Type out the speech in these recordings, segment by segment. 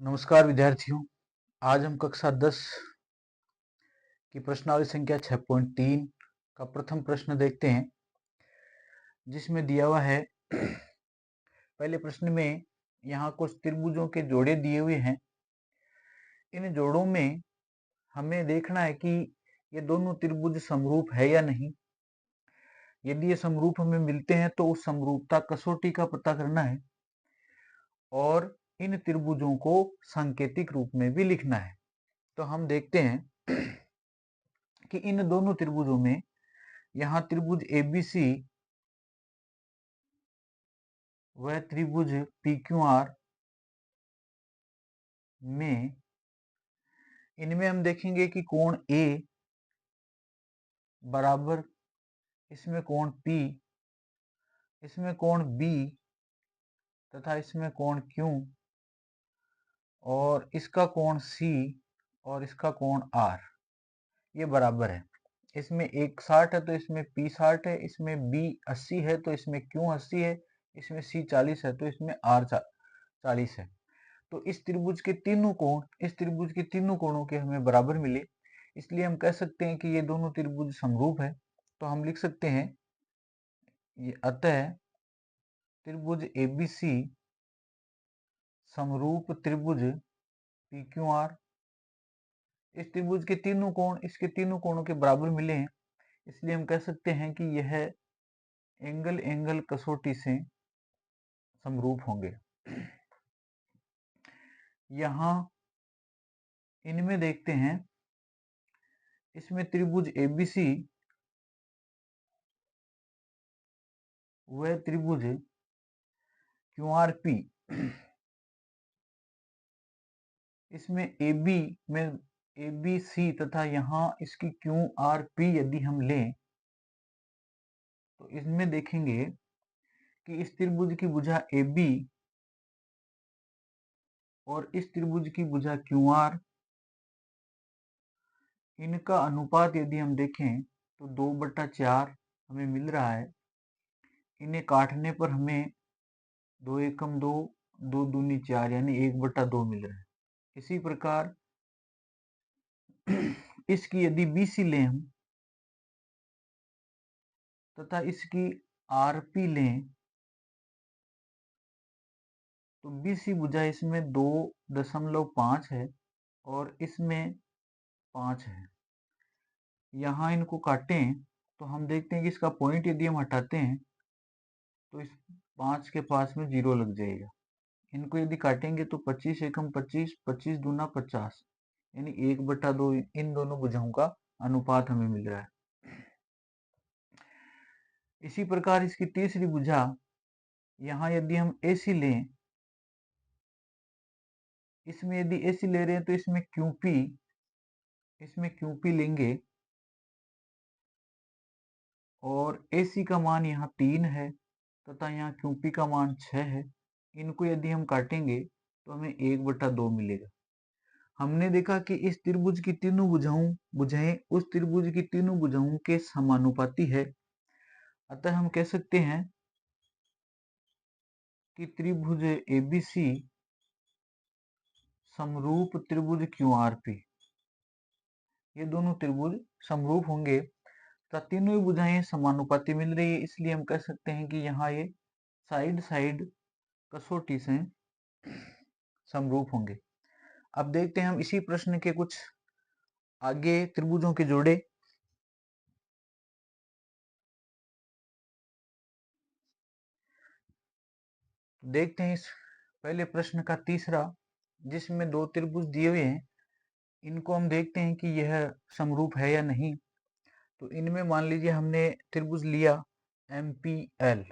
नमस्कार विद्यार्थियों। आज हम कक्षा 10 की प्रश्नावली संख्या 6.3 का प्रथम प्रश्न देखते हैं, जिसमें दिया हुआ है पहले प्रश्न में यहाँ कुछ त्रिभुजों के जोड़े दिए हुए हैं। इन जोड़ों में हमें देखना है कि ये दोनों त्रिभुज समरूप है या नहीं। यदि ये समरूप हमें मिलते हैं तो उस समरूपता कसौटी का पता करना है और इन त्रिभुजों को सांकेतिक रूप में भी लिखना है। तो हम देखते हैं कि इन दोनों त्रिभुजों में यहाँ त्रिभुज एबीसी वह त्रिभुज पीक्यूआर में इनमें हम देखेंगे कि कोण ए बराबर इसमें कोण पी, इसमें कोण बी तथा इसमें कोण क्यू और इसका कोण सी और इसका कोण आर ये बराबर है। इसमें एक 60 है तो इसमें पी 60 है, इसमें बी 80 है तो इसमें क्यू 80 है, इसमें सी 40 है तो इसमें आर 40 है। तो इस त्रिभुज के तीनों कोणों के हमें बराबर मिले, इसलिए हम कह सकते हैं कि ये दोनों त्रिभुज समरूप है। तो हम लिख सकते हैं ये अतः त्रिभुज एबीसी समरूप त्रिभुज पीक्यूआर। इस त्रिभुज के तीनों कोण इसके तीनों कोणों के बराबर मिले हैं, इसलिए हम कह सकते हैं कि यह एंगल एंगल कसौटी से समरूप होंगे। यहाँ इनमें देखते हैं, इसमें त्रिभुज एबीसी वह त्रिभुज क्यूआरपी, इसमें AB में ABC तथा यहाँ इसकी QRP यदि हम लें तो इसमें देखेंगे कि इस त्रिभुज की भुजा AB और इस त्रिभुज की भुजा QR, इनका अनुपात यदि हम देखें तो 2/4 हमें मिल रहा है। इन्हें काटने पर हमें 2 एकम 2, 2 दूनी 4 यानी 1/2 मिल रहा है। इसी प्रकार इसकी यदि BC लें हम तथा इसकी RP लें तो BC भुजा इसमें 2.5 है और इसमें 5 है। यहाँ इनको काटें तो हम देखते हैं कि इसका पॉइंट यदि हम हटाते हैं तो इस 5 के पास में 0 लग जाएगा। इनको यदि काटेंगे तो 25 एकम 25, 25 दूना 50 यानी 1/2 इन दोनों भुजाओं का अनुपात हमें मिल रहा है। इसी प्रकार इसकी तीसरी भुजा यहाँ यदि हम AC लें, इसमें यदि AC ले रहे हैं तो इसमें QP लेंगे और AC का मान यहाँ 3 है तथा यहाँ QP का मान 6 है। इनको यदि हम काटेंगे तो हमें 1/2 मिलेगा। हमने देखा कि इस त्रिभुज की तीनों भुजाएं उस त्रिभुज की तीनों भुजाओं के समानुपाती है। अतः हम कह सकते हैं कि त्रिभुज ABC समरूप त्रिभुज QRP, ये दोनों त्रिभुज समरूप होंगे तथा तीनों ही भुजाएं समानुपाती मिल रही है, इसलिए हम कह सकते हैं कि यहाँ ये साइड साइड कसौटी से समरूप होंगे। अब देखते हैं हम इसी प्रश्न के कुछ आगे त्रिभुजों के जोड़े। देखते हैं इस पहले प्रश्न का तीसरा, जिसमें दो त्रिभुज दिए हुए हैं। इनको हम देखते हैं कि यह समरूप है या नहीं। तो इनमें मान लीजिए हमने त्रिभुज लिया MPL,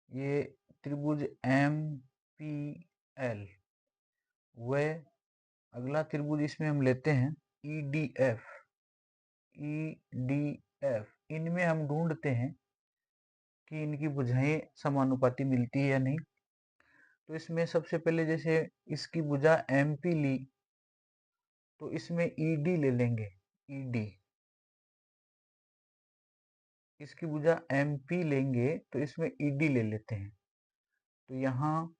ये त्रिभुज MPL व अगला त्रिभुज इसमें हम लेते हैं EDF। इनमें हम ढूंढते हैं कि इनकी भुजाएं समानुपाती मिलती है या नहीं। तो इसमें सबसे पहले जैसे इसकी भुजा MP ली तो इसमें ED ले लेंगे। ED इसकी भुजा MP लेंगे तो इसमें ED ले लेते हैं। तो यहाँ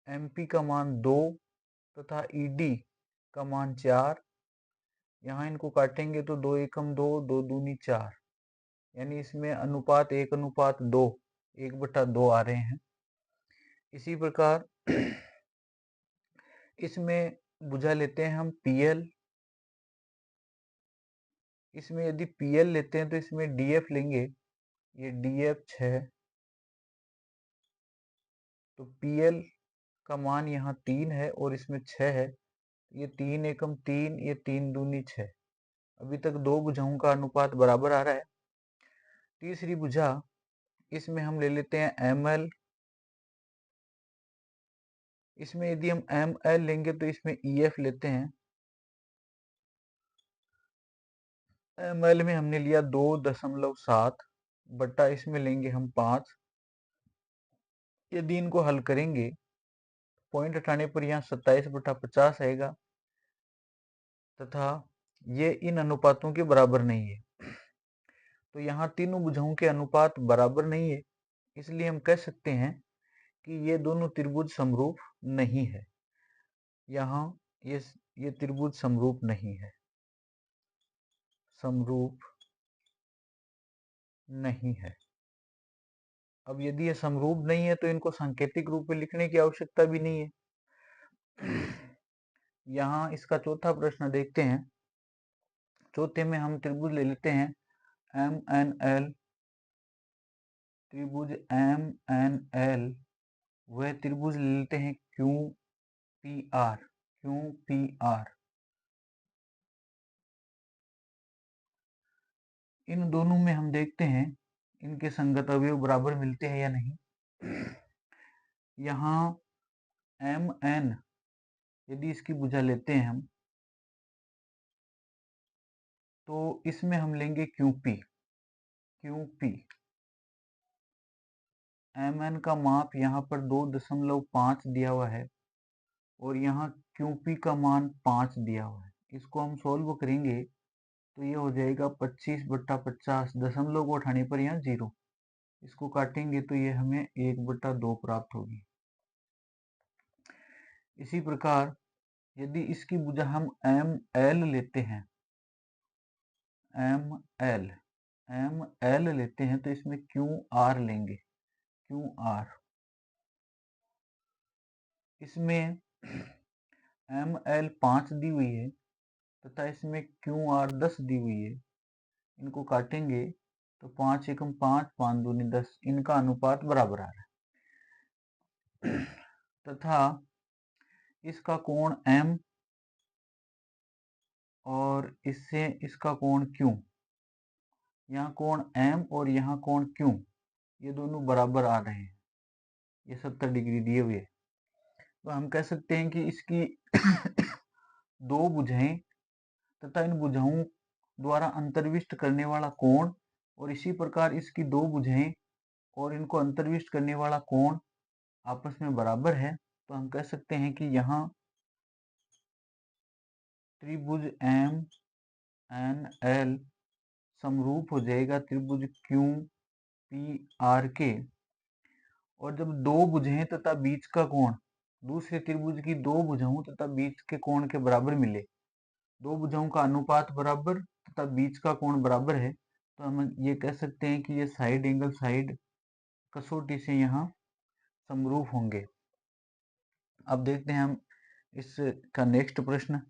MP का मान 2 तथा ED का मान 4। यहाँ इनको काटेंगे तो 2 एकम 2, 2 दूनी 4, यानी इसमें अनुपात 1:2, 1/2 आ रहे हैं। इसी प्रकार इसमें भुजा लेते हैं हम PL। इसमें यदि PL लेते हैं तो इसमें DF लेंगे, ये DF 6, तो PL का मान यहाँ 3 है और इसमें 6 है, ये 3 एकम 3, ये 3 दूनी 6। अभी तक दो भुजाओं का अनुपात बराबर आ रहा है। तीसरी भुजा, इसमें हम ले लेते हैं ML। इसमें यदि हम ML लेंगे तो इसमें EF लेते हैं। ML में हमने लिया 2.7 बट्टा इसमें लेंगे हम 5। यदि इनको हल करेंगे, पॉइंट हटाने पर यहाँ 27/50 आएगा तथा ये इन अनुपातों के बराबर नहीं है। तो यहाँ तीनों भुजाओं के अनुपात बराबर नहीं है, इसलिए हम कह सकते हैं कि ये दोनों त्रिभुज समरूप नहीं है। यहाँ ये त्रिभुज समरूप नहीं है, समरूप नहीं है। अब यदि ये समरूप नहीं है तो इनको सांकेतिक रूप में लिखने की आवश्यकता भी नहीं है। यहाँ इसका चौथा प्रश्न देखते हैं। चौथे में हम त्रिभुज ले लेते हैं MNL। त्रिभुज MNL वह त्रिभुज ले लेते हैं QPR। QPR इन दोनों में हम देखते हैं इनके संगत अवयव बराबर मिलते हैं या नहीं। यहाँ MN यदि इसकी भुजा लेते हैं हम, तो इसमें हम लेंगे QP। MN का माप यहाँ पर 2.5 दिया हुआ है और यहाँ QP का मान 5 दिया हुआ है। इसको हम सोल्व करेंगे तो ये हो जाएगा 25/50, दशमलव को उठाने पर यहाँ 0। इसको काटेंगे तो ये हमें 1/2 प्राप्त होगी। इसी प्रकार यदि इसकी भुजा हम ML लेते हैं, ML लेते हैं तो इसमें QR लेंगे, QR। इसमें ML 5 दी हुई है तथा इसमें QR 10 दी हुई है। इनको काटेंगे तो 5 एकम 5, 5 दूनी 10, इनका अनुपात बराबर आ रहा है। तथा इसका कोण M और इससे इसका कोण Q, यहाँ कोण M और यहाँ कोण Q, ये दोनों बराबर आ रहे हैं। ये 70 डिग्री दिए हुए। तो हम कह सकते हैं कि इसकी दो भुजाएं तथा इन भुजाओं द्वारा अंतर्विष्ट करने वाला कोण और इसी प्रकार इसकी दो भुजाएं और इनको अंतर्विष्ट करने वाला कोण आपस में बराबर है। तो हम कह सकते हैं कि यहाँ त्रिभुज MNL समरूप हो जाएगा त्रिभुज QPR के। और जब दो भुजाएं तथा बीच का कोण दूसरे त्रिभुज की दो भुजाओं तथा बीच के कोण के बराबर मिले, दो भुजाओं का अनुपात बराबर तथा बीच का कोण बराबर है, तो हम ये कह सकते हैं कि ये साइड एंगल साइड कसौटी से यहाँ समरूप होंगे। अब देखते हैं हम इसका नेक्स्ट प्रश्न।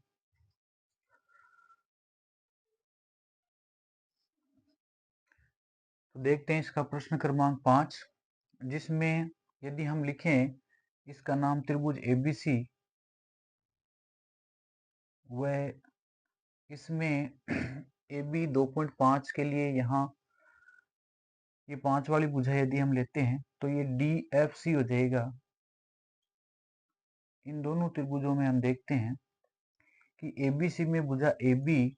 तो देखते हैं इसका प्रश्न क्रमांक 5, जिसमें यदि हम लिखें इसका नाम त्रिभुज ABC, वह इसमें AB 2.5 के लिए यहाँ ये 5 वाली भुजा यदि हम लेते हैं तो ये DFC हो जाएगा। इन दोनों त्रिभुजों में हम देखते हैं कि ABC में भुजा AB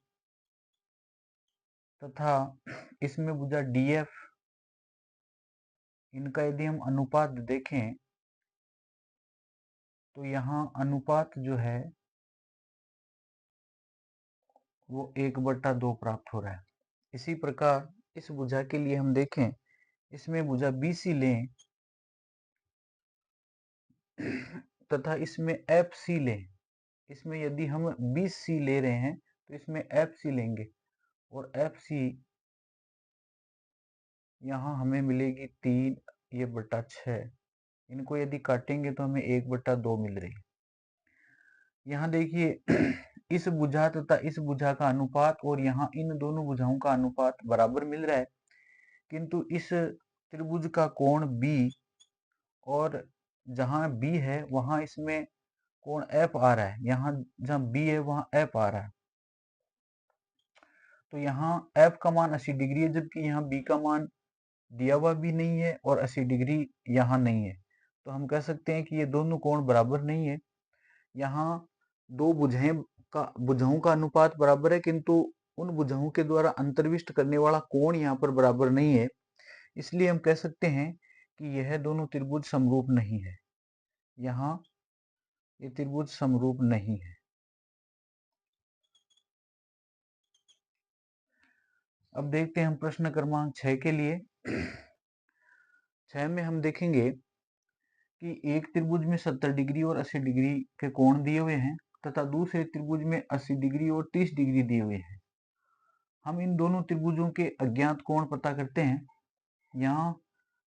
तथा इसमें भुजा DF, इनका यदि हम अनुपात देखें तो यहाँ अनुपात जो है वो 1/2 प्राप्त हो रहा है। इसी प्रकार इस भुजा के लिए हम देखें, इसमें भुजा BC लें तथा इसमें FC लें, इसमें यदि हम BC ले रहे हैं तो इसमें FC लेंगे और FC यहाँ हमें मिलेगी 3 ये बटा 6। इनको यदि काटेंगे तो हमें 1/2 मिल रही है। यहाँ देखिए इस भुजा तथा इस भुजा का अनुपात और यहाँ इन दोनों भुजाओं का अनुपात बराबर मिल रहा है, किंतु इस त्रिभुज का कोण B और जहाँ B है वहां इसमें कोण F आ रहा है, यहाँ जहाँ B है वहां F आ रहा है। तो यहाँ F का मान 80 डिग्री है, जबकि यहाँ B का मान दिया हुआ भी नहीं है और 80 डिग्री यहाँ नहीं है। तो हम कह सकते हैं कि ये दोनों कोण बराबर नहीं है। यहाँ दो भुजाओं का अनुपात बराबर है, किंतु उन भुजाओं के द्वारा अंतर्विष्ट करने वाला कोण यहाँ पर बराबर नहीं है। इसलिए हम कह सकते हैं कि यह दोनों त्रिभुज समरूप नहीं है। यहाँ ये त्रिभुज समरूप नहीं है। अब देखते हैं हम प्रश्न क्रमांक 6 के लिए। 6 में हम देखेंगे कि एक त्रिभुज में 70 डिग्री और 80 डिग्री के कोण दिए हुए हैं तथा दूसरे त्रिभुज में 80 डिग्री और 30 डिग्री दिए हुए हैं। हम इन दोनों त्रिभुजों के अज्ञात कोण पता करते हैं। यहाँ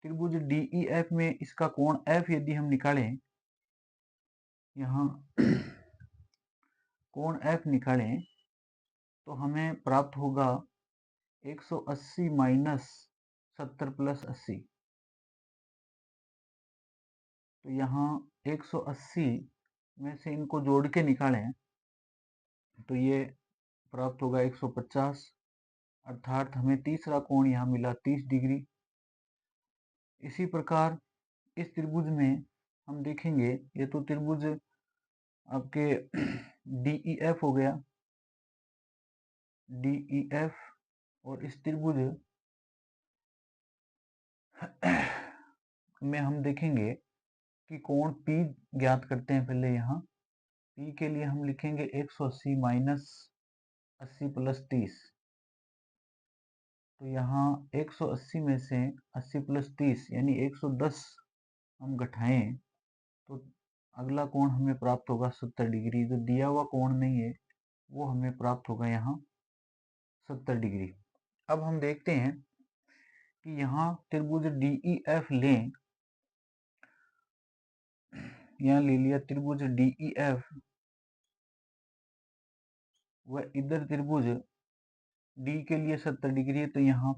त्रिभुज DEF में इसका कोण F यदि हम निकालें, यहाँ कोण F निकालें तो हमें प्राप्त होगा 180 माइनस 70 प्लस 80। तो यहाँ 180 में से इनको जोड़ के निकालें तो ये प्राप्त होगा 150, अर्थात हमें तीसरा कोण यहाँ मिला 30 डिग्री। इसी प्रकार इस त्रिभुज में हम देखेंगे, ये तो त्रिभुज आपके DEF हो गया, DEF, और इस त्रिभुज में हम देखेंगे कि कोण P ज्ञात करते हैं। पहले यहाँ P के लिए हम लिखेंगे 180 माइनस 80 प्लस 30। तो यहाँ 180 में से 80 प्लस 30 यानी 110 हम घटाएं तो अगला कोण हमें प्राप्त होगा 70 डिग्री। जो दिया हुआ कोण नहीं है वो हमें प्राप्त होगा यहाँ 70 डिग्री। अब हम देखते हैं कि यहाँ त्रिभुज DEF लें, यहाँ ले लिया त्रिभुज DEF व इधर त्रिभुज D के लिए 70 डिग्री है। तो यहाँ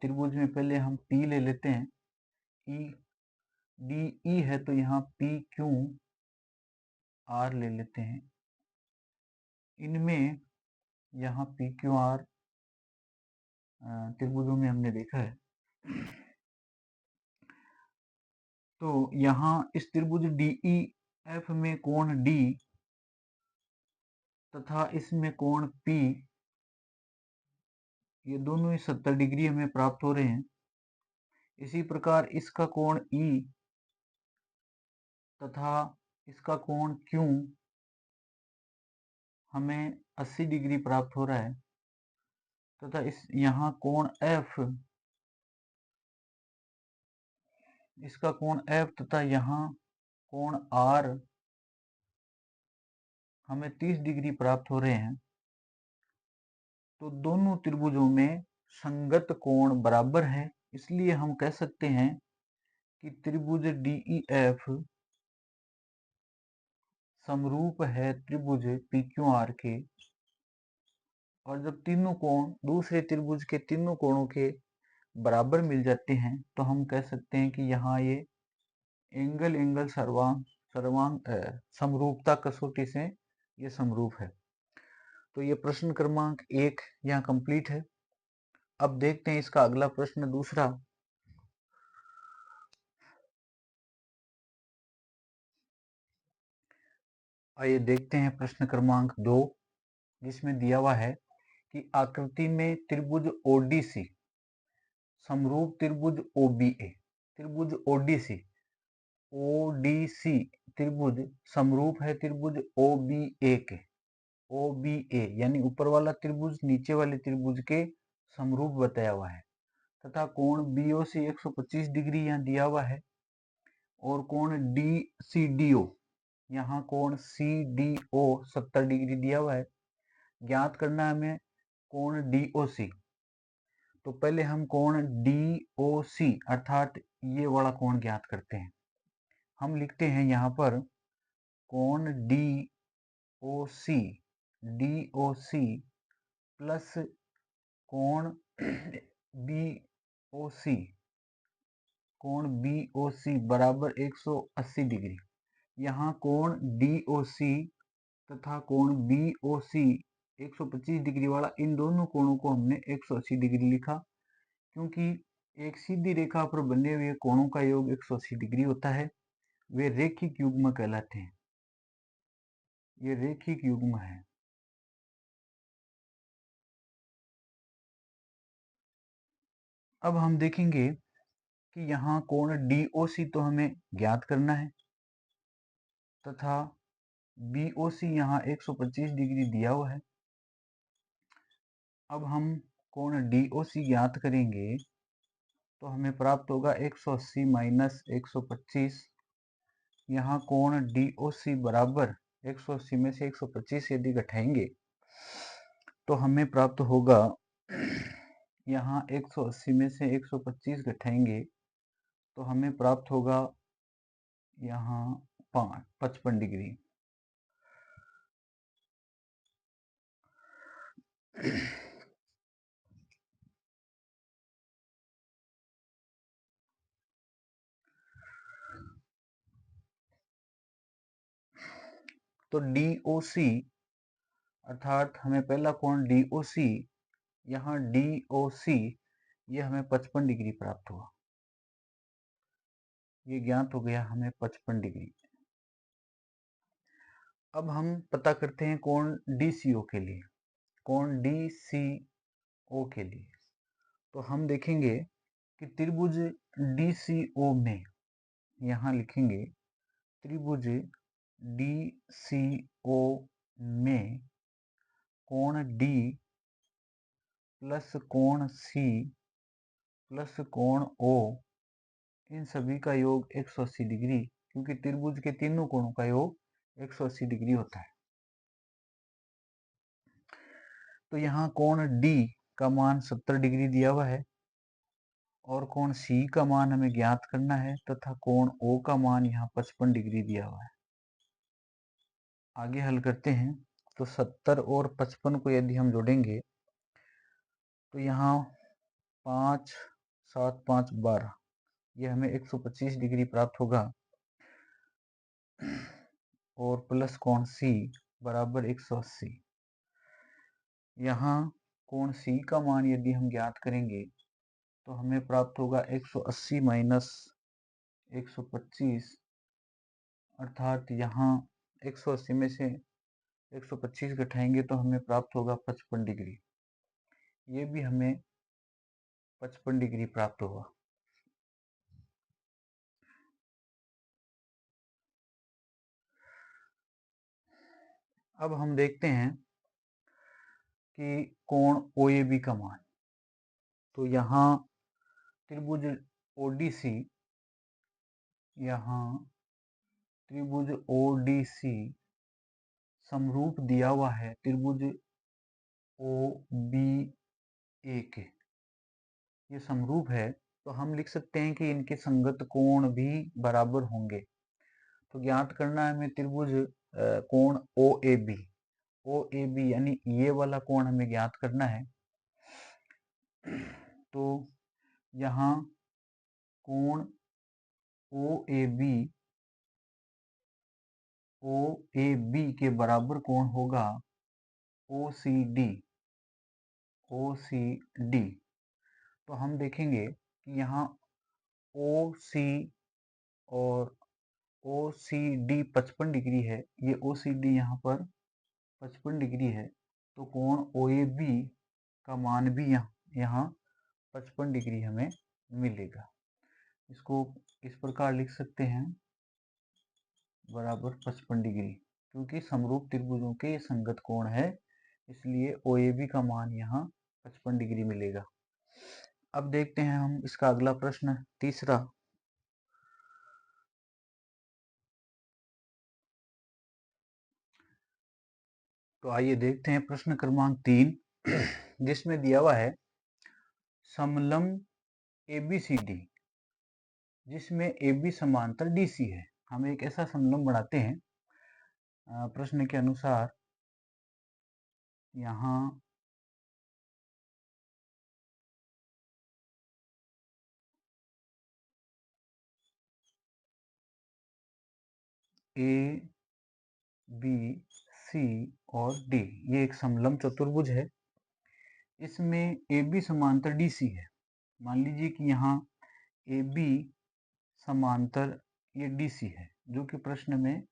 त्रिभुज में पहले हम P ले लेते हैं, DE है तो यहाँ PQR ले लेते हैं। इनमें यहाँ PQR त्रिभुजों में हमने देखा है। तो यहाँ इस त्रिभुज DEF में कोण D तथा इसमें कोण P, ये दोनों ही 70 डिग्री हमें प्राप्त हो रहे हैं। इसी प्रकार इसका कोण E तथा इसका कोण Q हमें 80 डिग्री प्राप्त हो रहा है तथा इस यहाँ कोण F, इसका कोण F तथा यहाँ कोण R हमें 30 डिग्री प्राप्त हो रहे हैं। तो दोनों त्रिभुजों में संगत कोण बराबर है, इसलिए हम कह सकते हैं कि त्रिभुज DEF समरूप है त्रिभुज PQR के। और जब तीनों कोण दूसरे त्रिभुज के तीनों कोणों के बराबर मिल जाते हैं तो हम कह सकते हैं कि यहाँ ये एंगल समरूपता कसौटी से ये समरूप है। तो ये प्रश्न क्रमांक 1 यहाँ कंप्लीट है। अब देखते हैं इसका अगला प्रश्न दूसरा। आइए देखते हैं प्रश्न क्रमांक 2, जिसमें दिया हुआ है कि आकृति में त्रिभुज ODC समरूप त्रिभुज OBA, त्रिभुज ODC त्रिभुज समरूप है त्रिभुज OBA के, OBA यानी ऊपर वाला त्रिभुज नीचे वाले त्रिभुज के समरूप बताया हुआ है तथा कोण BOC 125 डिग्री यहाँ दिया हुआ है और कोण DCDO यहाँ कोण CDO 70 डिग्री दिया हुआ है। ज्ञात करना है हमें कोण DOC। तो पहले हम कोण DOC अर्थात ये वाला कोण ज्ञात करते हैं। हम लिखते हैं यहाँ पर कोण DOC प्लस कोण BOC बराबर 180 डिग्री। यहाँ कोण DOC तथा कोण BOC 125 डिग्री वाला, इन दोनों कोणों को हमने 180 डिग्री लिखा, क्योंकि एक सीधी रेखा पर बने हुए कोणों का योग 180 डिग्री होता है। वे रेखिक युग्म कहलाते हैं। ये रेखिक युग्म है। अब हम देखेंगे कि यहाँ कोण DOC तो हमें ज्ञात करना है तथा BOC यहाँ 125 डिग्री दिया हुआ है। अब हम कोण DOC ज्ञात करेंगे तो हमें प्राप्त होगा 180 माइनस 125। यहाँ कोण DOC बराबर 180 में से 125 यदि घटाएंगे तो हमें प्राप्त होगा, यहाँ 180 में से 125 घटाएंगे तो हमें प्राप्त होगा यहाँ 55 डिग्री। तो DOC अर्थात हमें पहला कोण DOC, यहाँ DOC ये हमें 55 डिग्री प्राप्त हुआ। ये ज्ञात हो गया हमें 55 डिग्री। अब हम पता करते हैं कोण DCO के लिए। कोण DCO के लिए तो हम देखेंगे कि त्रिभुज DCO में, यहाँ लिखेंगे त्रिभुज DCO में कोण D प्लस कोण C प्लस कोण O, इन सभी का योग 180 डिग्री, क्योंकि त्रिभुज के तीनों कोणों का योग 180 डिग्री होता है। तो यहाँ कोण D का मान 70 डिग्री दिया हुआ है और कोण C का मान हमें ज्ञात करना है तथा कोण O का मान यहाँ 55 डिग्री दिया हुआ है। आगे हल करते हैं तो 70 और 55 को यदि हम जोड़ेंगे तो यहाँ 5 7 5 12, ये हमें 125 डिग्री प्राप्त होगा और प्लस कोण C बराबर 180। यहाँ कोण C का मान यदि हम ज्ञात करेंगे तो हमें प्राप्त होगा 180 माइनस 125, अर्थात यहाँ 180 में से 125 घटाएंगे तो हमें प्राप्त होगा 55 डिग्री। ये भी हमें 55 डिग्री प्राप्त होगा। अब हम देखते हैं कि कोण OAB का मान। तो यहाँ त्रिभुज ODC, यहाँ त्रिभुज ODC समरूप दिया हुआ है त्रिभुज OBA के, ये समरूप है तो हम लिख सकते हैं कि इनके संगत कोण भी बराबर होंगे। तो ज्ञात करना है हमें त्रिभुज कोण OAB यानी ये वाला कोण हमें ज्ञात करना है। तो यहाँ कोण OAB के बराबर कोण होगा OCD। तो हम देखेंगे कि यहाँ OC और OCD 55 डिग्री है, ये OCD यहाँ पर 55 डिग्री है, तो कोण OAB का मान भी यहाँ 55 डिग्री हमें मिलेगा। इसको इस प्रकार लिख सकते हैं बराबर 55 डिग्री, क्योंकि समरूप त्रिभुजों के ये संगत कोण है, इसलिए OAB का मान यहाँ 55 डिग्री मिलेगा। अब देखते हैं हम इसका अगला प्रश्न, तीसरा। तो आइए देखते हैं प्रश्न क्रमांक 3 जिसमें दिया हुआ है समलंब ABCD जिसमें AB समांतर DC है। हम एक ऐसा समलंब बनाते हैं प्रश्न के अनुसार यहाँ A, B, C और D ये एक समलंब चतुर्भुज है। इसमें AB समांतर DC है। मान लीजिए कि यहाँ AB समांतर ये DC है जो कि प्रश्न में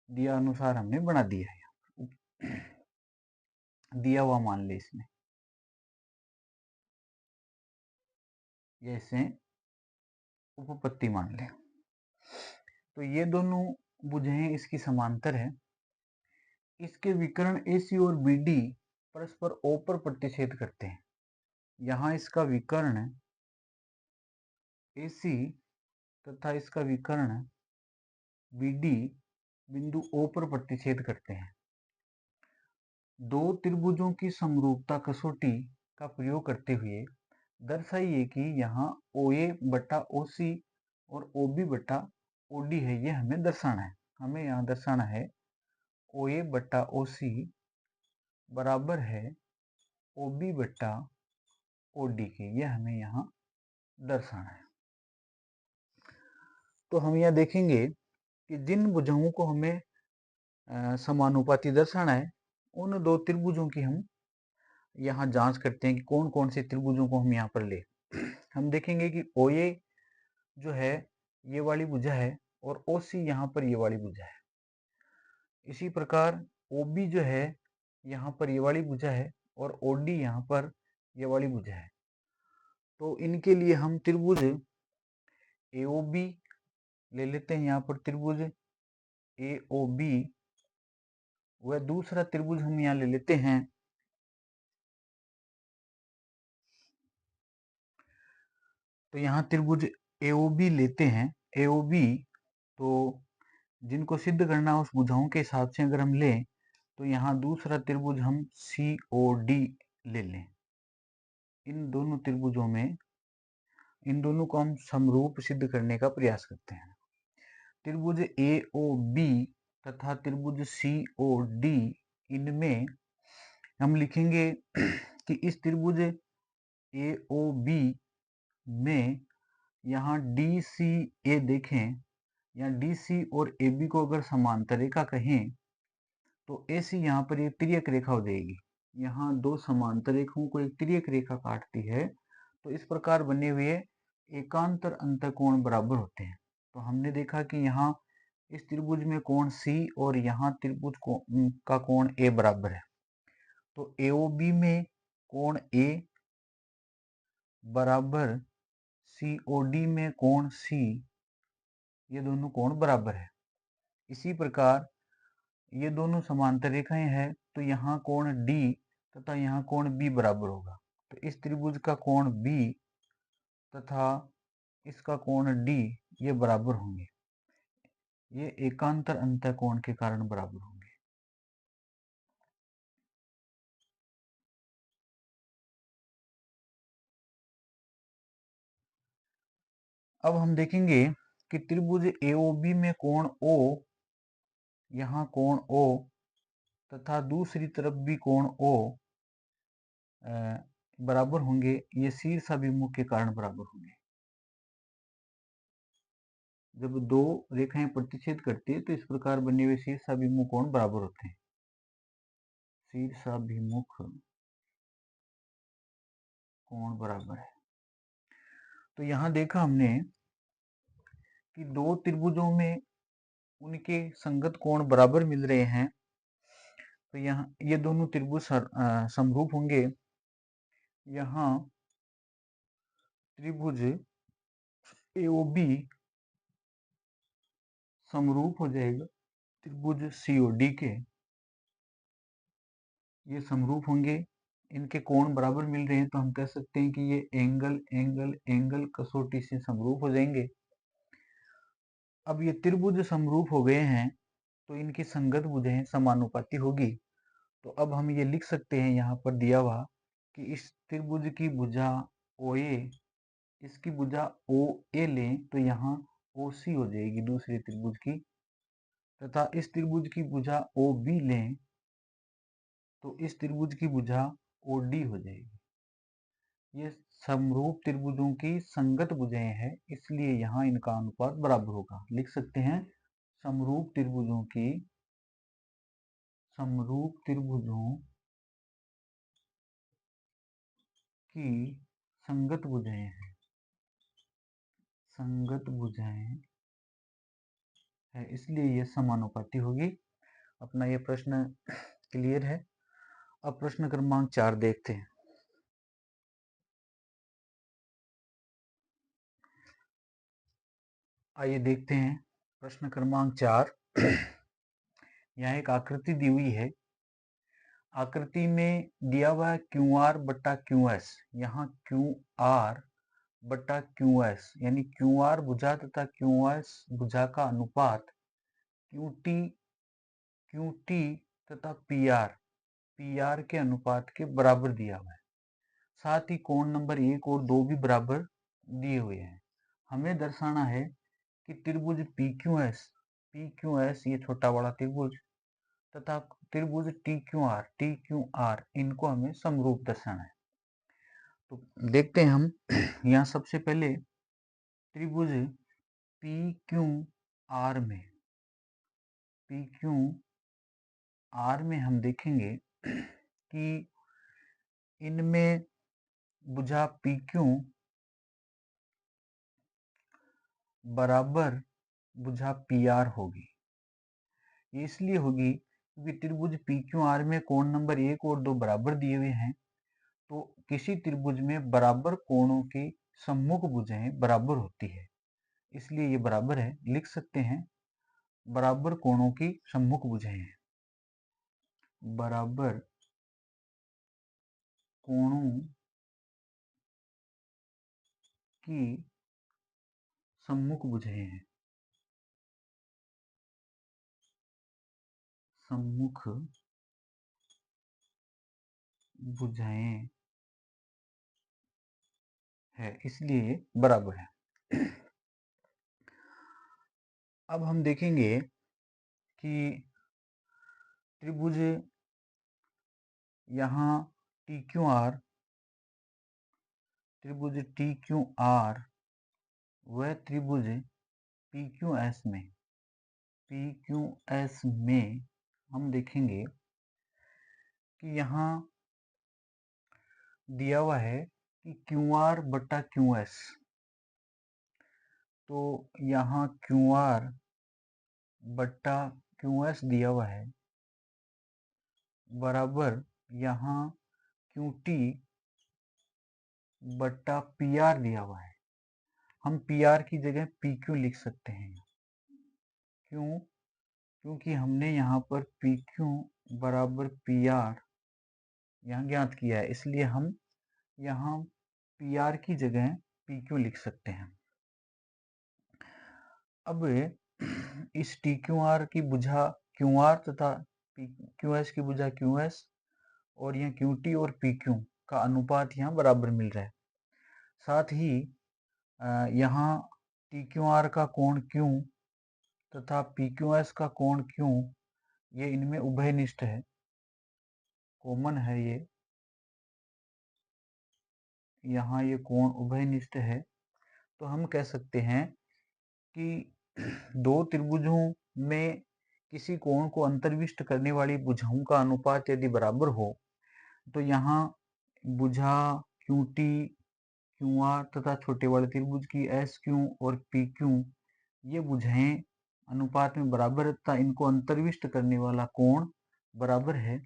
दिया अनुसार हमने बना दिया है। दिया हुआ मान ले इसमें जैसे उपपत्ति मान लें। तो ये दोनों भुजें इसकी समांतर है। इसके विकर्ण AC और BD परस्पर O पर प्रतिच्छेद करते हैं। यहाँ इसका विकर्ण AC तथा इसका विकर्ण BD बिंदु O पर प्रतिच्छेद करते हैं। दो त्रिभुजों की समरूपता कसौटी का प्रयोग करते हुए दर्शाइए कि यहाँ OA बटा OC और OB बटा OD है। ये हमें दर्शाना है। हमें यहाँ दर्शाना है OA बटा OC बराबर है OB बटा OD के। यह हमें यहाँ दर्शाना है। तो हम यहाँ देखेंगे कि जिन भुजाओं को हमें समानुपाती दर्शाना है उन दो त्रिभुजों की हम यहाँ जांच करते हैं कि कौन कौन से त्रिभुजों को हम यहाँ पर ले। हम देखेंगे कि OA जो है ये वाली भुजा है और OC यहाँ पर ये वाली भुजा है। इसी प्रकार OB जो है यहाँ पर ये वाली भुजा है और OD यहाँ पर ये वाली भुजा है। तो इनके लिए हम त्रिभुज AOB ले लेते हैं। यहाँ पर त्रिभुज AOB वह दूसरा त्रिभुज हम यहाँ ले लेते हैं तो यहाँ त्रिभुज AOB लेते हैं। AOB तो जिनको सिद्ध करना है उस भुजाओं के हिसाब से अगर हम लें तो यहाँ दूसरा त्रिभुज हम COD ले लें। इन दोनों त्रिभुजों में इन दोनों को हम समरूप सिद्ध करने का प्रयास करते हैं। त्रिभुज AOB तथा त्रिभुज COD इनमें हम लिखेंगे कि इस त्रिभुज AOB में यहाँ DCA देखें या DC और AB को अगर समांतर रेखा कहें तो AC यहाँ पर एक तिर्यक रेखा हो जाएगी। यहाँ दो समांतर रेखाओं को एक तिर्यक रेखा काटती है तो इस प्रकार बने हुए एकांतर अंतःकोण बराबर होते हैं। तो हमने देखा कि यहाँ इस त्रिभुज में कोण C और यहाँ त्रिभुज का कोण A बराबर है। तो AOB में कोण A बराबर COD में कोण C ये दोनों कोण बराबर है। इसी प्रकार ये दोनों समांतर रेखाएं हैं तो यहाँ कोण D तथा यहाँ कोण B बराबर होगा। तो इस त्रिभुज का कोण B तथा इसका कोण D ये बराबर होंगे। ये एकांतर अंतःकोण के कारण बराबर होंगे। अब हम देखेंगे कि त्रिभुज AOB में कोण O यहाँ कोण O तथा दूसरी तरफ भी कोण O बराबर होंगे। ये शीर्षाभिमुख के कारण बराबर होंगे। जब दो रेखाएं प्रतिच्छेद करती है तो इस प्रकार बने हुए शीर्षाभिमुख कोण बराबर होते हैं। शीर्षाभिमुख कोण बराबर है। तो यहाँ देखा हमने कि दो त्रिभुजों में उनके संगत कोण बराबर मिल रहे हैं तो यहाँ ये दोनों त्रिभुज समरूप होंगे। यहाँ त्रिभुज AOB समरूप हो जाएगा त्रिभुज COD के। ये समरूप होंगे, इनके कोण बराबर मिल रहे हैं तो हम कह सकते हैं कि ये एंगल एंगल एंगल कसौटी से समरूप हो जाएंगे। अब ये त्रिभुज समरूप हो गए हैं तो इनकी संगत भुजाएं समानुपाती होगी। तो अब हम ये लिख सकते हैं यहाँ पर दिया हुआ कि इस त्रिभुज की भुजा OA, इसकी भुजा OA लें तो यहाँ OC हो जाएगी दूसरे त्रिभुज की, तथा इस त्रिभुज की भुजा OB लें तो इस त्रिभुज की भुजा OD हो जाएगी। ये समरूप त्रिभुजों की संगत भुजाएं हैं, इसलिए यहाँ इनका अनुपात बराबर होगा। लिख सकते हैं समरूप त्रिभुजों की संगत भुजाएं हैं, संगत भुजाएं है, इसलिए ये समानुपाती होगी। अपना ये प्रश्न क्लियर है। अब प्रश्न क्रमांक 4 देखते हैं। आइए देखते हैं प्रश्न क्रमांक 4। यहाँ एक आकृति दी हुई है। आकृति में दिया हुआ है QR बटा QS। यहाँ QR बटा QS यानी QR भुजा तथा QS भुजा का अनुपात QT तथा PR के अनुपात के बराबर दिया हुआ है। साथ ही कोण नंबर 1 और 2 भी बराबर दिए हुए हैं। हमें दर्शाना है कि त्रिभुज PQS ये छोटा बड़ा त्रिभुज तथा त्रिभुज TQR इनको हमें समरूप दर्शाना है। तो देखते हैं हम यहाँ सबसे पहले त्रिभुज PQR में हम देखेंगे कि इनमें भुजा PQ बराबर भुजा PR होगी। ये इसलिए होगी क्योंकि त्रिभुज PQR में कोण नंबर 1 और 2 बराबर दिए हुए हैं, तो किसी त्रिभुज में बराबर कोणों की सम्मुख भुजाएं बराबर होती है, इसलिए ये बराबर है। लिख सकते हैं बराबर कोणों की सम्मुख भुजाएं हैं, बराबर कोणों की सम्मुख भुजाएं हैं, सम्मुख भुजाएं है, इसलिए बराबर है। अब हम देखेंगे कि त्रिभुज यहाँ त्रिभुज TQR व त्रिभुज PQS में हम देखेंगे कि यहाँ दिया हुआ है कि QR बटा QS, तो यहाँ QR बटा QS दिया हुआ है बराबर यहाँ QT बटा PR दिया हुआ है। हम PR की जगह PQ लिख सकते हैं। क्यों? क्योंकि हमने यहाँ पर PQ बराबर PR यहाँ ज्ञात किया है, इसलिए हम यहाँ PR की जगह PQ लिख सकते हैं। अब इस TQR की भुजा QR तथा QS की भुजा QS और यहाँ QT और PQ का अनुपात यहाँ बराबर मिल रहा है। साथ ही यहाँ TQR का कोण Q तथा PQS का कोण Q ये इनमें उभयनिष्ठ है, कॉमन है ये, यहाँ ये कोण उभयनिष्ठ है। तो हम कह सकते हैं कि दो त्रिभुजों में किसी कोण को अंतर्विष्ट करने वाली भुजाओं का अनुपात यदि बराबर हो तो यहाँ भुजा QT QR तथा छोटे वाले त्रिभुज की SQ और PQ ये भुजाएं अनुपात में बराबर तथा इनको अंतर्विष्ट करने वाला कोण बराबर है।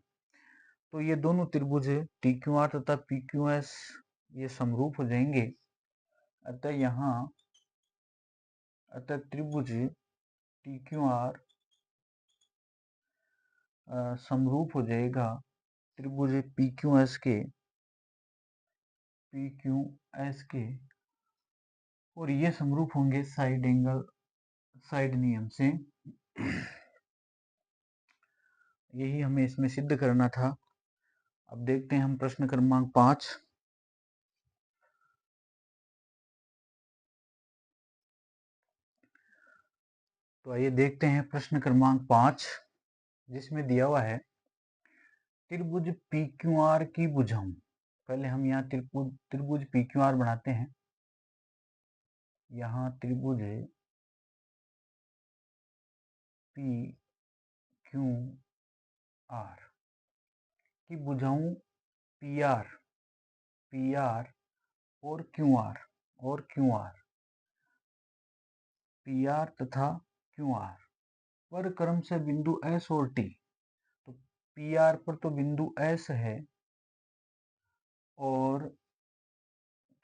तो ये दोनों त्रिभुज TQR तथा PQS ये समरूप हो जाएंगे। अतः त्रिभुज TQR समरूप हो जाएगा त्रिभुज PQS के, और ये समरूप होंगे साइड नियम से। यही हमें इसमें सिद्ध करना था। अब देखते हैं हम प्रश्न क्रमांक 5। तो आइए देखते हैं प्रश्न क्रमांक 5, जिसमें दिया हुआ है त्रिभुज PQR की भुजाओं। पहले हम यहाँ त्रिभुज PQR बनाते हैं। यहाँ त्रिभुज PQR की भुजाओं PR और QR PR तथा QR पर क्रम से बिंदु S और T। तो PR पर तो बिंदु S है और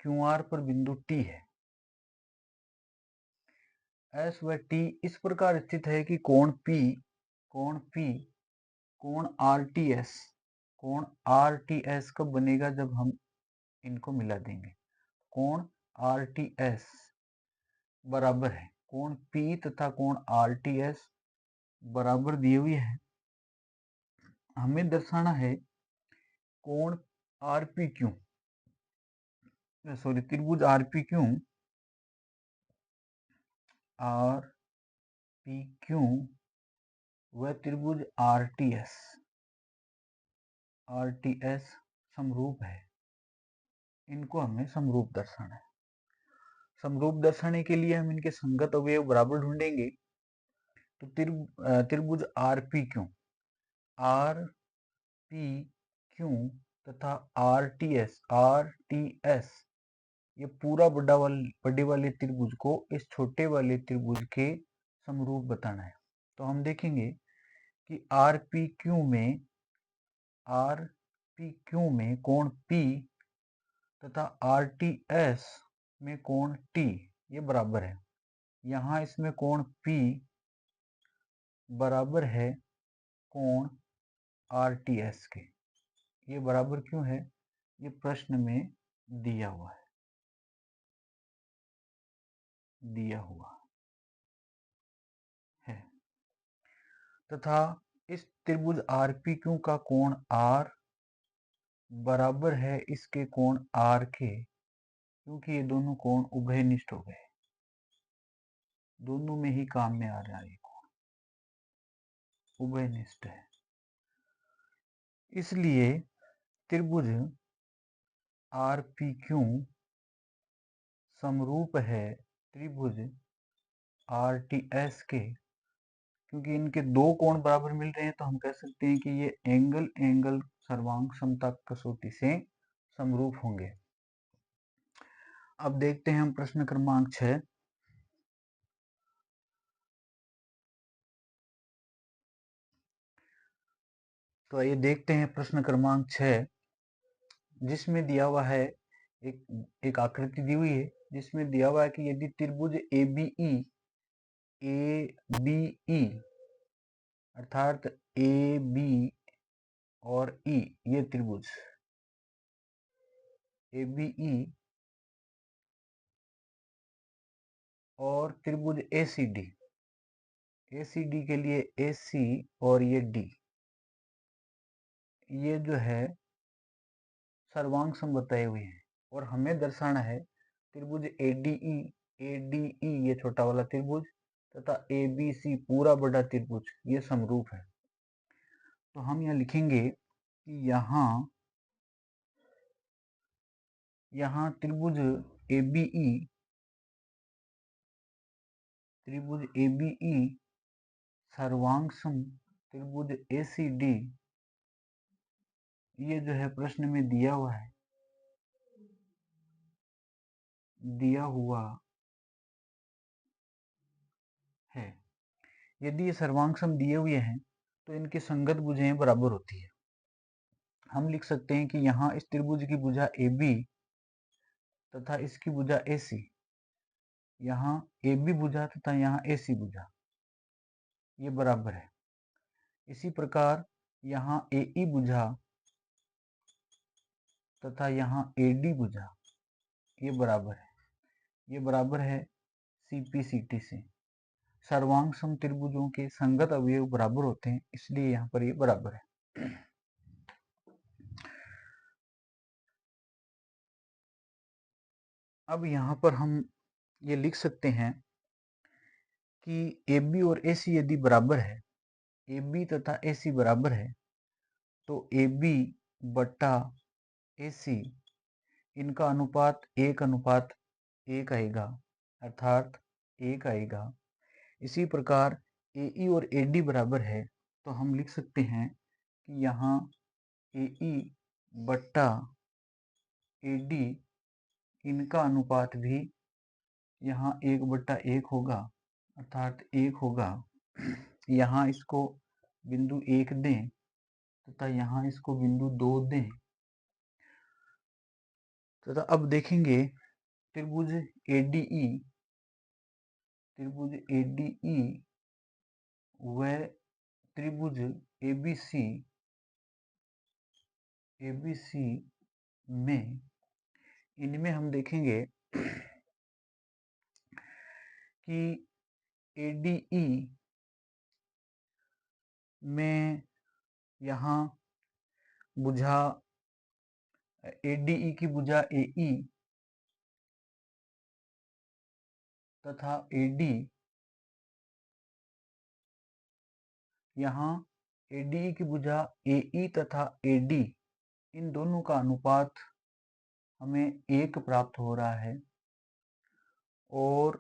QR पर बिंदु T है। S व T इस प्रकार स्थित है कि कोण RTS कब बनेगा, जब हम इनको मिला देंगे। कोण RTS बराबर है, कोण P तथा कोण RTS बराबर दिए हुए हैं। हमें दर्शाना है कोण त्रिभुज RPQ व त्रिभुज RTS समरूप है। इनको हमें समरूप दर्शाना है। समरूप दर्शाने के लिए हम इनके संगत अवयव बराबर ढूंढेंगे। तो त्रिभुज RPQ तथा RTS ये पूरा बड़े वाले त्रिभुज को इस छोटे वाले त्रिभुज के समरूप बताना है। तो हम देखेंगे कि RPQ में कोण P तथा RTS में कोण T ये बराबर है। यहाँ इसमें कोण P बराबर है कोण RTS के। ये बराबर क्यों है? ये प्रश्न में दिया हुआ है। तथा इस त्रिभुज RPQ का कोण R बराबर है इसके कोण R के, क्योंकि ये दोनों कोण उभयनिष्ठ हो गए, दोनों में ही काम में आ रहा है, कोण उभयनिष्ठ है। इसलिए त्रिभुज RPQ समरूप है त्रिभुज RTS के। क्योंकि इनके दो कोण बराबर मिल रहे हैं, तो हम कह सकते हैं कि ये एंगल सर्वांग समता कसौटी से समरूप होंगे। अब देखते हैं हम प्रश्न क्रमांक 6। तो आइए देखते हैं प्रश्न क्रमांक 6, जिसमें दिया हुआ है एक आकृति दी हुई है, जिसमें दिया हुआ है कि यदि त्रिभुज ABE अर्थात AB और E ये त्रिभुज ABE और त्रिभुज ACD के लिए AC और ये D ये जो है सर्वांग सम बताए हुए हैं। और हमें दर्शाना है त्रिभुज ADE ये छोटा वाला त्रिभुज तथा ABC पूरा बड़ा त्रिभुज ये समरूप है। तो हम यहाँ लिखेंगे कि यहाँ त्रिभुज ABE सर्वांग सम त्रिभुज ACD ये जो है प्रश्न में दिया हुआ है। यदि ये सर्वांग सम दिए हुए हैं तो इनकी संगत भुजाएं बराबर होती है। हम लिख सकते हैं कि यहाँ इस त्रिभुज की भुजा AB तथा इसकी भुजा AC, यहाँ AB भुजा तथा यहाँ AC भुजा ये बराबर है। इसी प्रकार यहाँ AE भुजा तथा यहाँ AD भुजा ये बराबर है। ये बराबर है CP CT से। सर्वांग सम त्रिभुजों के संगत अवयव बराबर होते हैं, इसलिए यहाँ पर ये बराबर है। अब यहाँ पर हम ये लिख सकते हैं कि AB और AC यदि बराबर है, AB तथा AC बराबर है, तो AB बट्टा AC इनका अनुपात 1:1 आएगा, अर्थात 1 आएगा। इसी प्रकार AE और AD बराबर है, तो हम लिख सकते हैं कि यहाँ AE बट्टा AD इनका अनुपात भी यहाँ 1/1 होगा, अर्थात 1 होगा। यहाँ इसको बिंदु 1 दें तथा यहाँ इसको बिंदु 2 दें तथा अब देखेंगे त्रिभुज ADE व त्रिभुज ABC में, इनमें हम देखेंगे कि ADE में यहाँ भुजा ADE की भुजा AE तथा AD यहाँ ADE की भुजा AE तथा AD इन दोनों का अनुपात हमें 1 प्राप्त हो रहा है और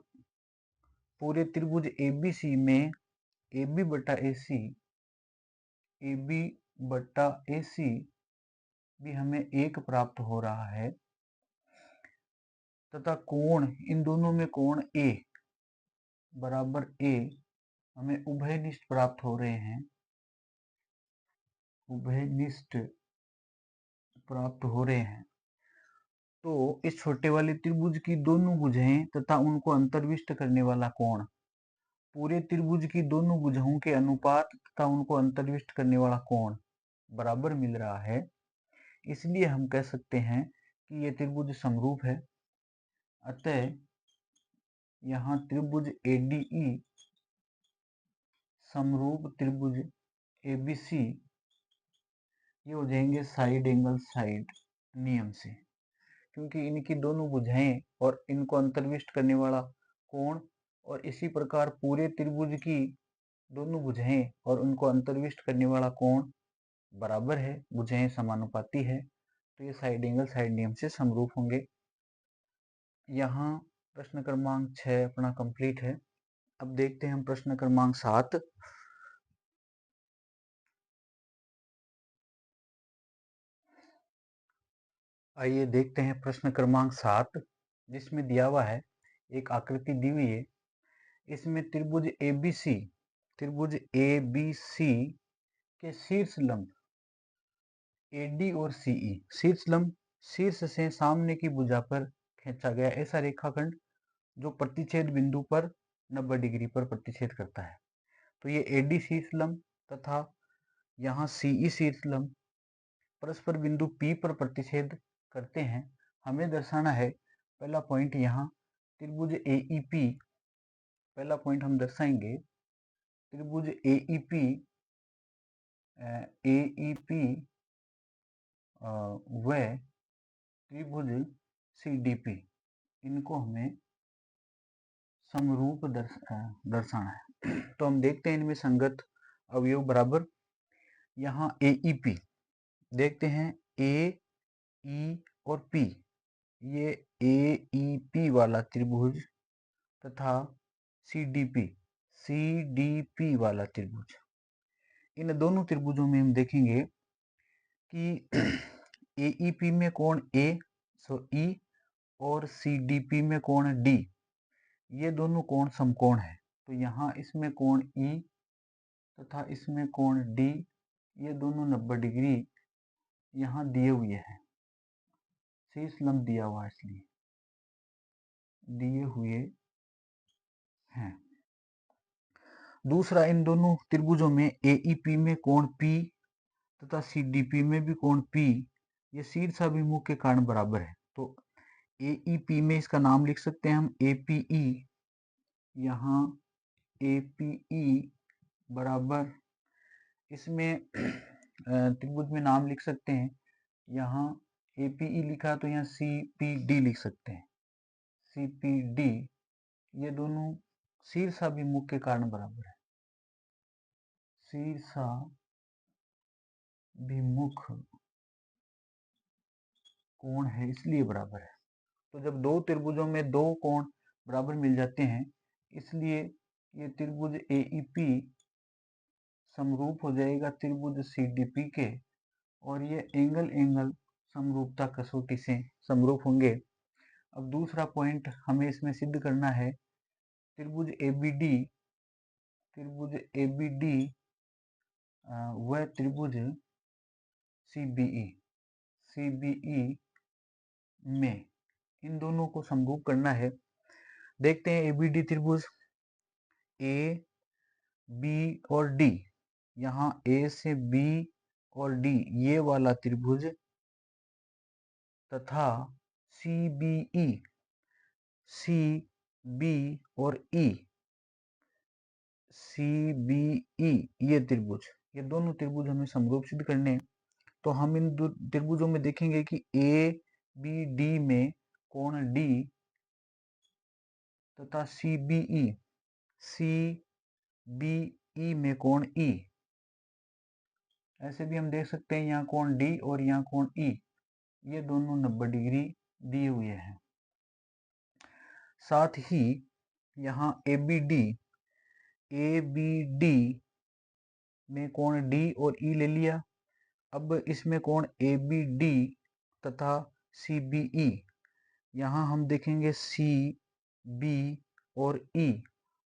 पूरे त्रिभुज ABC में AB बटा AC भी हमें 1 प्राप्त हो रहा है तथा कोण, इन दोनों में कोण A बराबर A हमें उभयनिष्ठ प्राप्त हो रहे हैं, उभयनिष्ठ प्राप्त हो रहे हैं। तो इस छोटे वाले त्रिभुज की दोनों भुजाएं तथा उनको अंतर्विष्ट करने वाला कोण पूरे त्रिभुज की दोनों भुजाओं के अनुपात तथा उनको अंतर्विष्ट करने वाला कोण बराबर मिल रहा है, इसलिए हम कह सकते हैं कि ये त्रिभुज समरूप है। अतः यहाँ त्रिभुज ADE समरूप त्रिभुज ABC ये हो जाएंगे साइड एंगल साइड नियम से, क्योंकि इनकी दोनों भुजाएं और इनको अंतर्विष्ट करने वाला कोण और इसी प्रकार पूरे त्रिभुज की दोनों भुजाएं और उनको अंतर्विष्ट करने वाला कोण बराबर है, भुजाएं समानुपाती है, तो ये साइड एंगल साइड नियम से समरूप होंगे। यहाँ प्रश्न क्रमांक 6 अपना कंप्लीट है। अब देखते हैं हम प्रश्न क्रमांक 7। आइए देखते हैं प्रश्न क्रमांक 7, जिसमें दिया हुआ है एक आकृति दी हुई है। इसमें त्रिभुज ABC के शीर्ष लंब AD और CE, शीर्ष लंब शीर्ष से सामने की भुजा पर खींचा गया ऐसा रेखाखंड जो प्रतिच्छेद बिंदु पर 90 डिग्री पर प्रतिच्छेद करता है। तो ये AD शीर्ष लंब तथा यहाँ CE शीर्ष लंब परस्पर बिंदु P पर प्रतिच्छेद करते हैं। हमें दर्शाना है, पहला पॉइंट यहाँ त्रिभुज AEP, पहला पॉइंट हम दर्शाएंगे त्रिभुज AEP व त्रिभुज CDP, इनको हमें समरूप दर्शाना है। तो हम देखते हैं इनमें संगत अवयव बराबर। यहाँ AEP देखते हैं, A, E और P, ये AEP वाला त्रिभुज तथा CDP वाला त्रिभुज, इन दोनों त्रिभुजों में हम देखेंगे कि AEP में कोण A E और CDP में कोण D, ये दोनों कोण समकोण है। तो यहाँ इसमें कोण E तथा इसमें कोण D, ये दोनों 90 डिग्री यहाँ दिए हुए हैं, शीर्ष लंब दिया हुआ है इसलिए दिए हुए हैं। दूसरा, इन दोनों त्रिभुजों में AEP में कोण P तथा CDP में भी कोण P, ये शीर्षाभिमुख के कारण बराबर है। तो AEP में इसका नाम लिख सकते हैं हम APE, यहाँ APE बराबर, इसमें त्रिभुज में नाम लिख सकते हैं। यहाँ APE लिखा तो यहाँ CPD लिख सकते हैं। CPD ये दोनों शीर्षाभिमुख के कारण बराबर है। शीर्षाभिमुख कोण है इसलिए बराबर है। तो जब दो त्रिभुजों में दो कोण बराबर मिल जाते हैं, इसलिए ये त्रिभुज AEP समरूप हो जाएगा त्रिभुज CDP के, और ये एंगल समरूपता कसौटी से समरूप होंगे। अब दूसरा पॉइंट हमें इसमें सिद्ध करना है, त्रिभुज ABD व त्रिभुज CBE में इन दोनों को समरूप करना है। देखते हैं ABD त्रिभुज A, B और D, यहाँ A से B और D ये वाला त्रिभुज तथा CBE, C, B और E, CBE ये त्रिभुज, ये दोनों त्रिभुज हमें समरूप सिद्ध करने हैं। तो हम इन दो त्रिभुजों में देखेंगे कि ABD में कोण D तथा CBE में कोण E। ऐसे भी हम देख सकते हैं यहाँ कोण D और यहाँ कोण E, ये दोनों 90 डिग्री दिए हुए हैं। साथ ही यहाँ ABD में कोण D और E ले लिया। अब इसमें कोण ABD तथा CBE, यहाँ हम देखेंगे CB और E,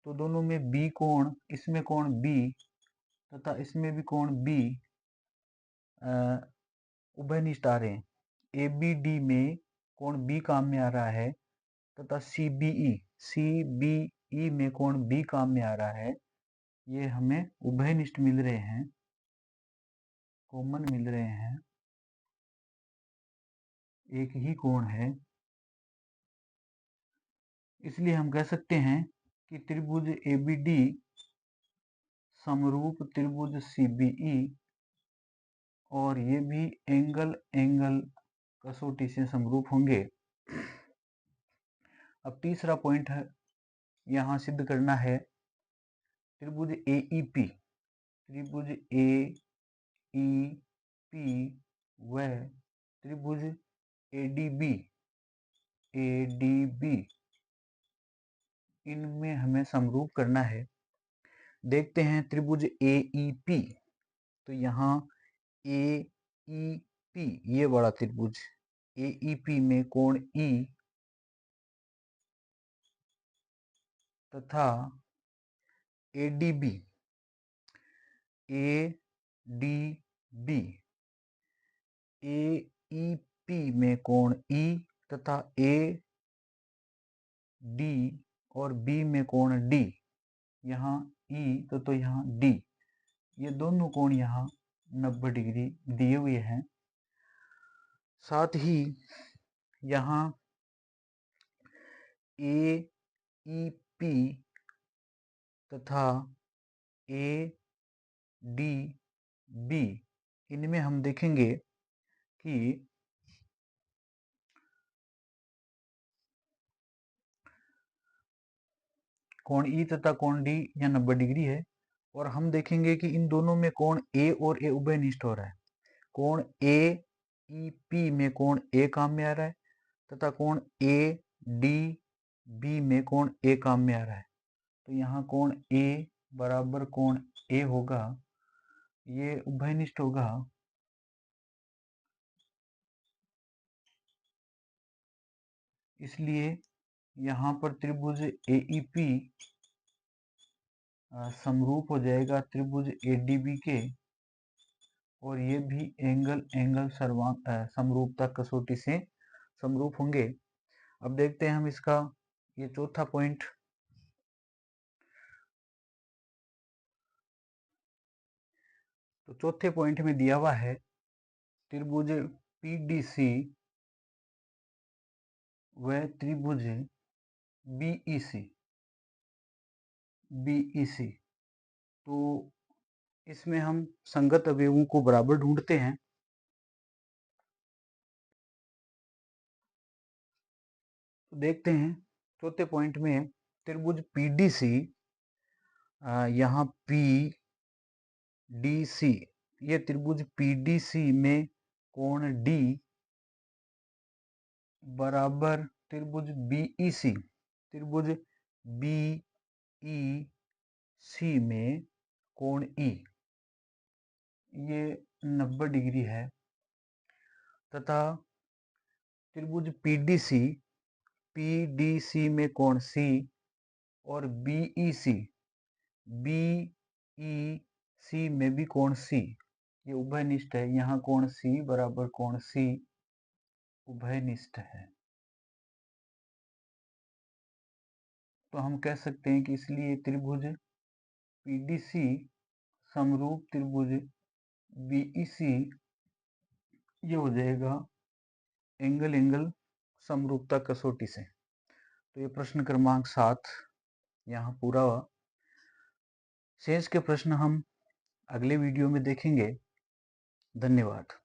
तो दोनों में B कोण, इसमें कोण B तथा इसमें भी कोण B उभयनिष्ठ आ रहे हैं। ABD में कोण B काम में आ रहा है तथा CBE में कोण B काम में आ रहा है। ये हमें उभयनिष्ठ मिल रहे हैं, कॉमन मिल रहे हैं, एक ही कोण है। इसलिए हम कह सकते हैं कि त्रिभुज ABD समरूप त्रिभुज CBE, और ये भी एंगल कसौटी से समरूप होंगे। अब तीसरा पॉइंट है यहाँ सिद्ध करना है, त्रिभुज AEP व त्रिभुज ADB इनमें हमें समरूप करना है। देखते हैं त्रिभुज AEP, तो यहाँ AEP ये बड़ा त्रिभुज AEP में कोण E तथा ADB AEP में कोण E तथा AD और B में कोण D, यहाँ E तो यहाँ D, ये दोनों कोण यहाँ 90 डिग्री दिए हुए हैं। साथ ही यहाँ AEP तथा ADB इनमें हम देखेंगे कि कोण E तथा कोण D यहाँ 90 डिग्री है, और हम देखेंगे कि इन दोनों में कोण A और A उभयनिष्ठ हो रहा है। कोण AEP में कोण A काम में आ रहा है तथा कोण ADB में कोण A काम में आ रहा है। तो यहाँ कोण A बराबर कोण A होगा, ये उभयनिष्ठ होगा। इसलिए यहाँ पर त्रिभुज AEP समरूप हो जाएगा त्रिभुज ADB के, और ये भी एंगल समरूपता कसौटी से समरूप होंगे। अब देखते हैं हम इसका ये चौथा पॉइंट। तो चौथे पॉइंट में दिया हुआ है त्रिभुज PDC व त्रिभुज BEC BEC। तो इसमें हम संगत अवयवों को बराबर ढूंढते हैं। तो देखते हैं चौथे पॉइंट में त्रिभुज PDC, यहाँ PDC, ये त्रिभुज PDC में कोण D बराबर त्रिभुज BEC, त्रिभुज BEC में कोण E ये 90 डिग्री है, तथा त्रिभुज PDC में कोण C और BEC में भी कोण C, ये उभयनिष्ठ है। यहाँ कोण C बराबर कोण C उभयनिष्ठ है। तो हम कह सकते हैं कि इसलिए त्रिभुज PDC समरूप त्रिभुज BEC ये हो जाएगा एंगल समरूपता कसौटी से। तो ये प्रश्न क्रमांक 7 यहाँ पूरा हुआ। शेष के प्रश्न हम अगले वीडियो में देखेंगे। धन्यवाद।